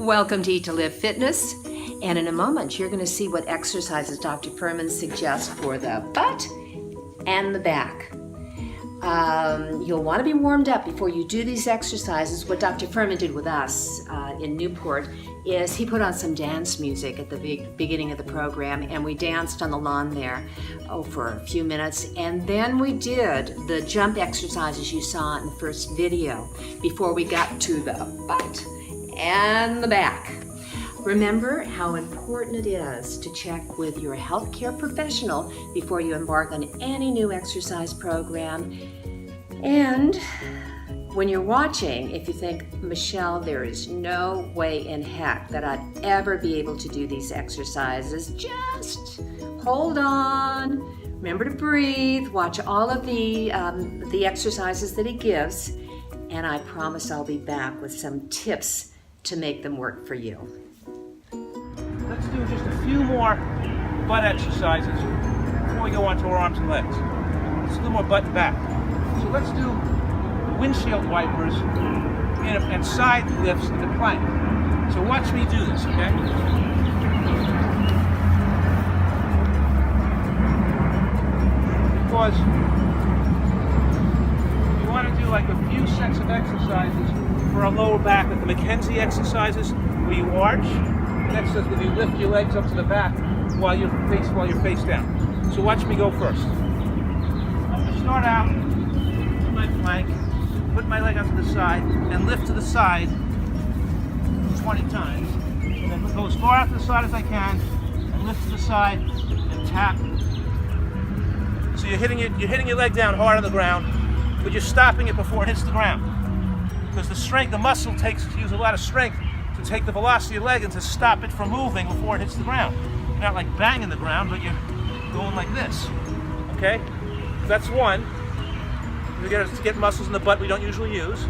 Welcome to Eat to Live Fitness, and in a moment you're going to see what exercises Dr. Fuhrman suggests for the butt and the back. You'll want to be warmed up before you do these exercises. What Dr. Fuhrman did with us in Newport is he put on some dance music at the beginning of the program, and we danced on the lawn there for a few minutes, and then we did the jump exercises you saw in the first video before we got to the butt and the back. Remember how important it is to check with your healthcare professional before you embark on any new exercise program. And when you're watching, if you think, Michelle, there is no way in heck that I'd ever be able to do these exercises, just hold on. Remember to breathe. Watch all of the exercises that he gives, and I promise I'll be back with some tips to make them work for you. Let's do just a few more butt exercises before we go on to our arms and legs. Let's do more butt and back. So let's do windshield wipers and side lifts in the plank. So watch me do this, okay? Because you want to do like a few sets of exercises for our lower back, like the McKenzie exercises where you arch. The exercise where you lift your legs up to the back while you're face down. So watch me go first. I'm going to start out with my plank, put my leg out to the side, and lift to the side 20 times. And then go as far out to the side as I can, and lift to the side, and tap. So you're hitting your leg down hard on the ground, but you're stopping it before it hits the ground. Because the muscle uses a lot of strength to take the velocity of the leg and to stop it from moving before it hits the ground. You're not like banging the ground, but you're going like this. Okay? So that's one. We got to get muscles in the butt we don't usually use.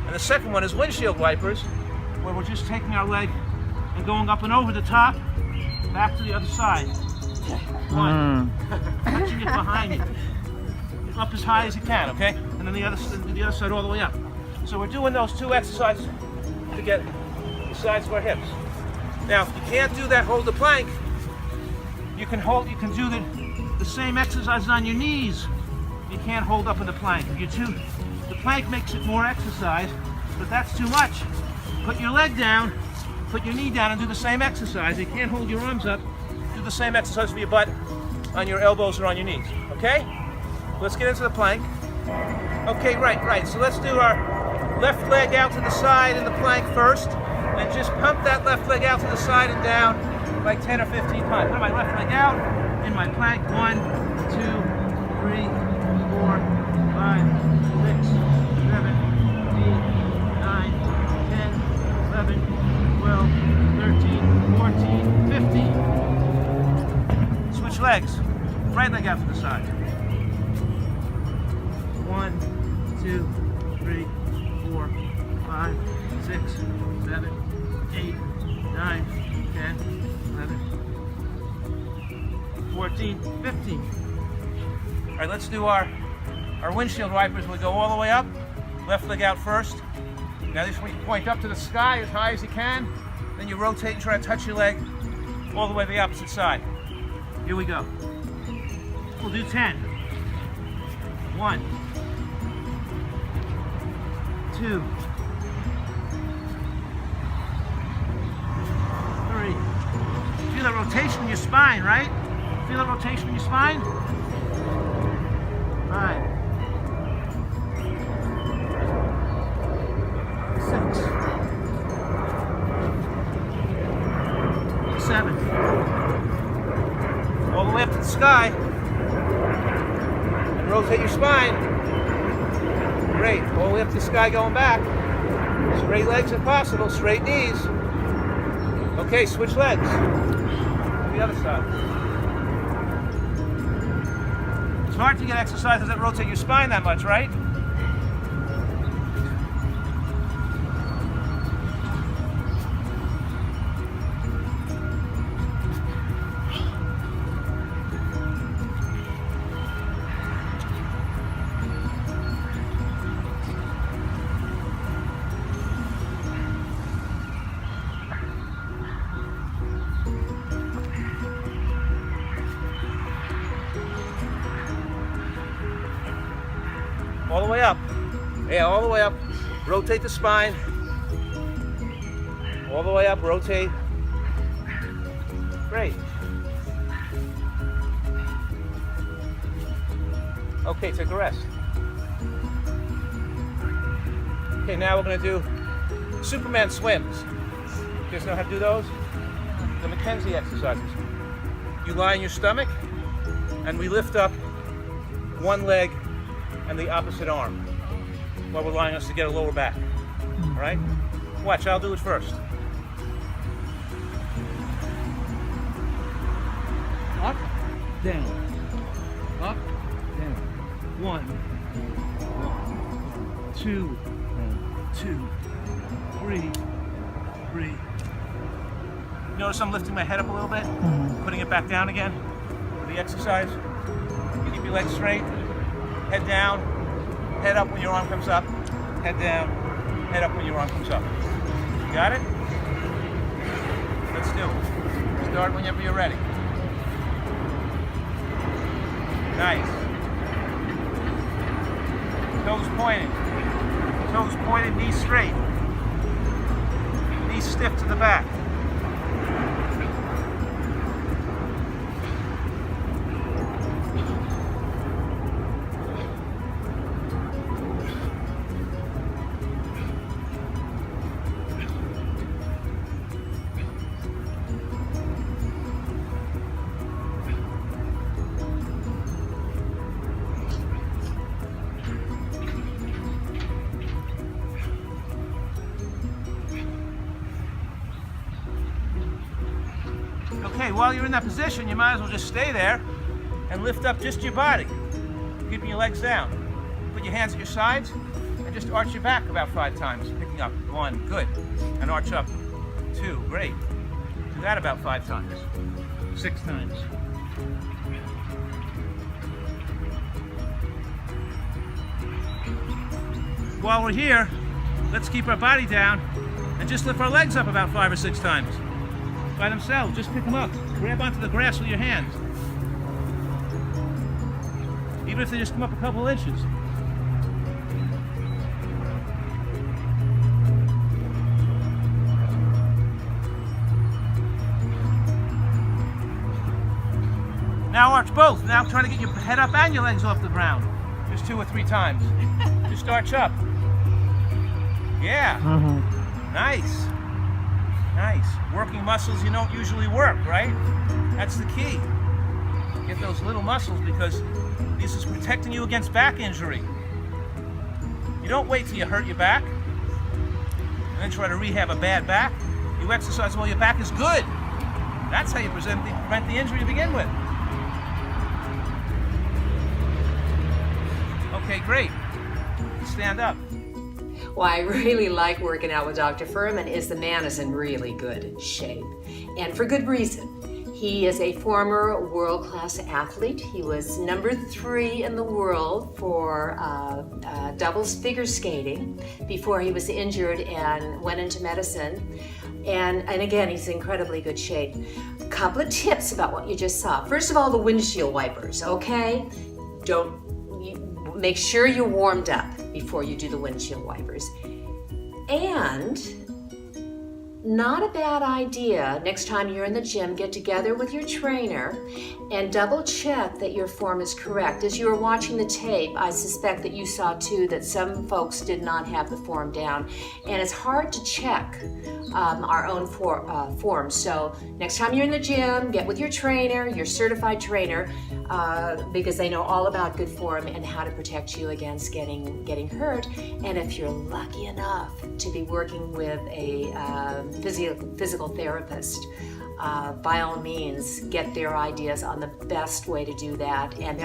And the second one is windshield wipers, where we're just taking our leg and going up and over the top, back to the other side. One. Touching it behind you. Up as high as you can, okay? And then the other side all the way up. So we're doing those two exercises to get the sides of our hips. Now, if you can't do that, hold the plank. You can do the same exercises on your knees. You can't hold up in the plank. The plank makes it more exercise, but that's too much. Put your leg down, put your knee down, and do the same exercise. You can't hold your arms up. Do the same exercise for your butt on your elbows or on your knees. Okay? Let's get into the plank. Okay, right. So let's do our left leg out to the side in the plank first, and just pump that left leg out to the side and down like 10 or 15 times. Put my left leg out in my plank. 1, 2, 3, 4, 5, 6, 7, 8, 9, 10, 11, 12, 13, 14, 15. Switch legs. Right leg out to the side. 1, 2, 3, 4, 5, 6, 7, 8, 9, 10, 11, 14, 15. All right, let's do our windshield wipers. We'll go all the way up. Left leg out first. Now this one you point up to the sky as high as you can. Then you rotate and try to touch your leg all the way to the opposite side. Here we go. We'll do 10. 1, 2, 3. Feel that rotation in your spine, right? Feel that rotation in your spine? 5, 6, 7. All the way up to the sky. And rotate your spine. Great. All the way up to the sky going back. Straight legs if possible. Straight knees. Okay, switch legs. The other side. It's hard to get exercises that rotate your spine that much, right? up. Yeah, all the way up. Rotate the spine. All the way up, rotate. Great. Okay, take a rest. Okay, now we're going to do Superman swims. You guys know how to do those? The McKenzie exercises. You lie on your stomach, and we lift up one leg and the opposite arm while we're lying on us to get a lower back. All right? Watch, I'll do it first. Up, down, up, down. 1, 2, 2, 3, 3. Notice I'm lifting my head up a little bit, putting it back down again for the exercise. You keep your legs straight, head down, head up when your arm comes up, head down, head up when your arm comes up. Got it? Let's do it. Start whenever you're ready. Nice. Toes pointed. Toes pointed, knees straight. Knees stiff to the back. Okay, while you're in that position, you might as well just stay there and lift up just your body, keeping your legs down. Put your hands at your sides and just arch your back about 5 times, picking up. 1, good. And arch up. 2, great. Do that about 5 times. 6 times. While we're here, let's keep our body down and just lift our legs up about 5 or 6 times. By themselves, just pick them up. Grab onto the grass with your hands. Even if they just come up a couple inches. Now arch both. Now try to get your head up and your legs off the ground. Just 2 or 3 times. Just arch up. Yeah. Nice. Nice. Working muscles you don't usually work, right? That's the key. Get those little muscles because this is protecting you against back injury. You don't wait till you hurt your back and then try to rehab a bad back. You exercise while your back is good. That's how you prevent the injury to begin with. Okay, great. Stand up. Why I really like working out with Dr. Fuhrman is the man is in really good shape, and for good reason. He is a former world-class athlete. He was number 3 in the world for doubles figure skating before he was injured and went into medicine. And again, he's in incredibly good shape. A couple of tips about what you just saw. First of all, the windshield wipers, okay? Make sure you're warmed up before you do the windshield wipers. And not a bad idea, next time you're in the gym, get together with your trainer and double check that your form is correct. As you were watching the tape, I suspect that you saw too that some folks did not have the form down. And it's hard to check our own form. So next time you're in the gym, get with your trainer, your certified trainer, because they know all about good form and how to protect you against getting hurt. And if you're lucky enough to be working with a physical therapist, by all means, get their ideas on the best way to do that, and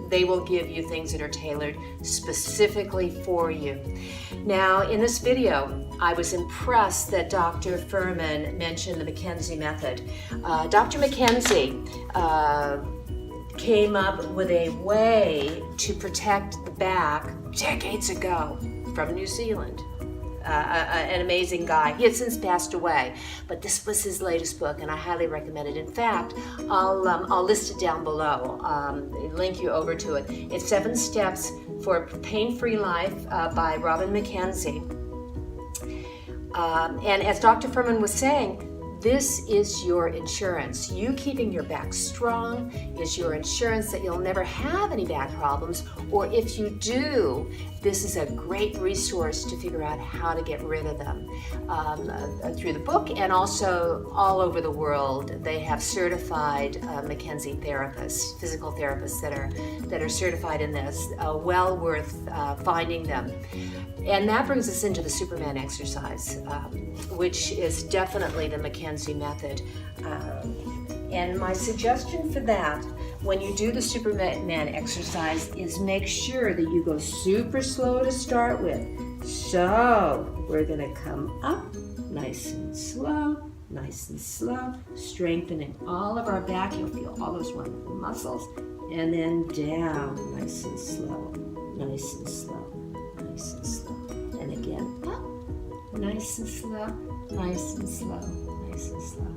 they will give you things that are tailored specifically for you. Now, in this video, I was impressed that Dr. Fuhrman mentioned the McKenzie method. Dr. McKenzie came up with a way to protect the back decades ago from New Zealand. an amazing guy. He has since passed away, but this was his latest book, and I highly recommend it. In fact, I'll list it down below, link you over to it. It's 7 Steps for a Pain-Free Life by Robin McKenzie. And as Dr. Fuhrman was saying, this is your insurance. You keeping your back strong is your insurance that you'll never have any back problems, or if you do, this is a great resource to figure out how to get rid of them. Through the book and also all over the world, they have certified McKenzie therapists, physical therapists that are certified in this. Well worth finding them. And that brings us into the Superman exercise, which is definitely the McKenzie method. And my suggestion for that, when you do the Superman exercise, is make sure that you go super slow to start with. So we're gonna come up nice and slow, strengthening all of our back. You'll feel all those wonderful muscles. And then down, nice and slow, nice and slow, nice and slow. And again, up, nice and slow, nice and slow, nice and slow.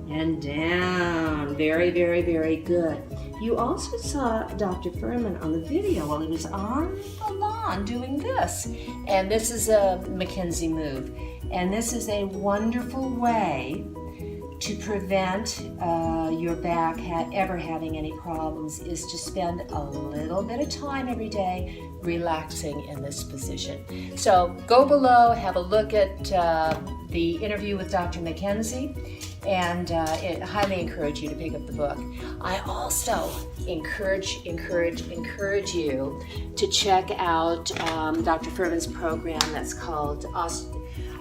And down, very, very, very good. You also saw Dr. Fuhrman on the video while he was on the lawn doing this. And this is a McKenzie move. And this is a wonderful way to prevent your back ever having any problems, is to spend a little bit of time every day relaxing in this position. So go below, have a look at the interview with Dr. McKenzie, and highly encourage you to pick up the book. I also encourage you to check out Dr. Fuhrman's program that's called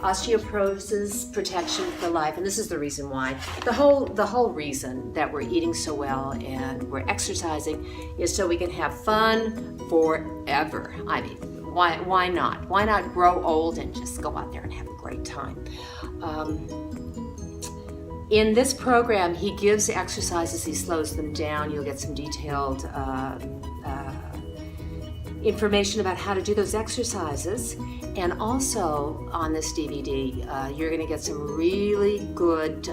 Osteoporosis Protection for Life, and this is the reason why. The whole reason that we're eating so well and we're exercising is so we can have fun forever. I mean, why not? Why not grow old and just go out there and have a great time? In this program, he gives exercises, he slows them down. You'll get some detailed information about how to do those exercises. And also on this DVD, you're going to get some really good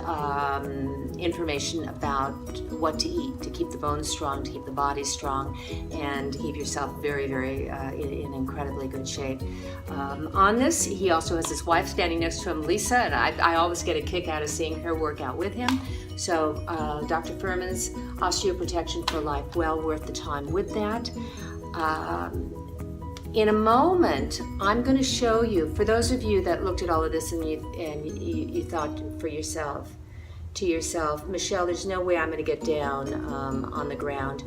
information about what to eat to keep the bones strong, to keep the body strong, and to keep yourself very, very in incredibly good shape. On this, he also has his wife standing next to him, Lisa, and I always get a kick out of seeing her work out with him. So Dr. Fuhrman's Osteoprotection for Life, well worth the time with that. In a moment, I'm going to show you, for those of you that looked at all of this and you thought to yourself, Michelle, there's no way I'm going to get down on the ground.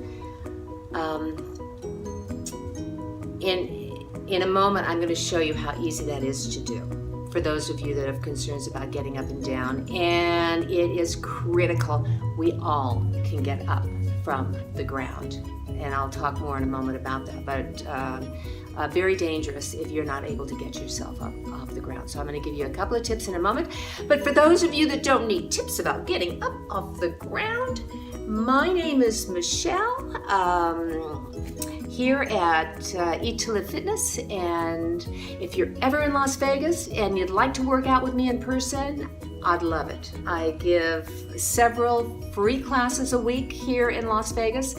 In a moment, I'm going to show you how easy that is to do, for those of you that have concerns about getting up and down. And it is critical. We all can get up from the ground. And I'll talk more in a moment about that, but very dangerous if you're not able to get yourself up off the ground. So I'm going to give you a couple of tips in a moment. But for those of you that don't need tips about getting up off the ground, my name is Michelle, here at Eat to Live Fitness. And if you're ever in Las Vegas and you'd like to work out with me in person, I'd love it. I give several free classes a week here in Las Vegas.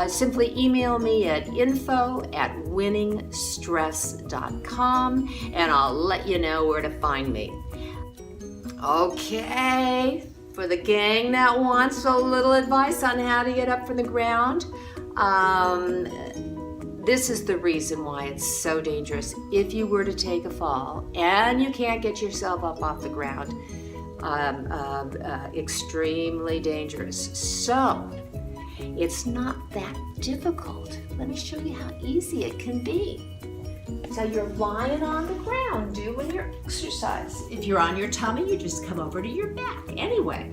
Simply email me at info@winningstress.com and I'll let you know where to find me. Okay, for the gang that wants a little advice on how to get up from the ground, this is the reason why it's so dangerous. If you were to take a fall and you can't get yourself up off the ground, extremely dangerous. So it's not that difficult. Let me show you how easy it can be. So you're lying on the ground doing your exercise. If you're on your tummy, you just come over to your back. Anyway,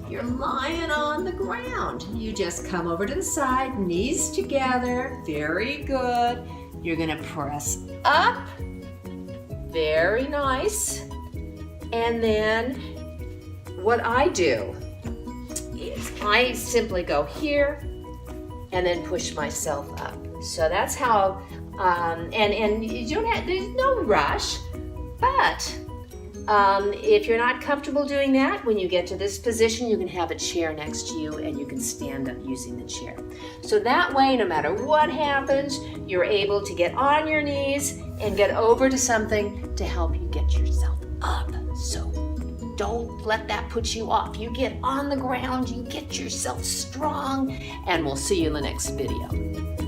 you're lying on the ground. You just come over to the side, knees together. Very good. You're gonna press up. Very nice. And then what I do is I simply go here and then push myself up. So that's how, and you don't have, there's no rush. But if you're not comfortable doing that, when you get to this position, you can have a chair next to you and you can stand up using the chair. So that way, no matter what happens, you're able to get on your knees and get over to something to help you get yourself up. So don't let that put you off. You get on the ground, you get yourself strong, and we'll see you in the next video.